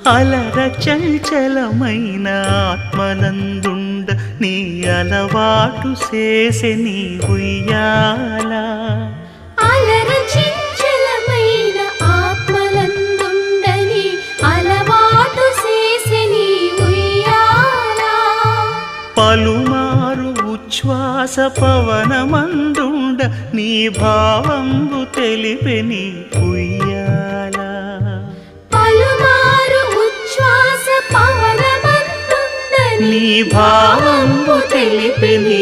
అలర చంచలమైన ఆత్మనందుండ నీ అలవాటు చేసే నీ ఉయ్యాల అలర చంచలమైన ఆత్మలందుండని అలవాటు చేసే నీ ఉయ్యాల పలుమారు ఉచ్ఛ్వాస పవనమందుండ నీ భావంబు తెలిపే నీ ఉయ్యాల పలుమారు ఉచ్ఛ్వాస పవనమందుండని నీ భావంబు తెలిపే నీ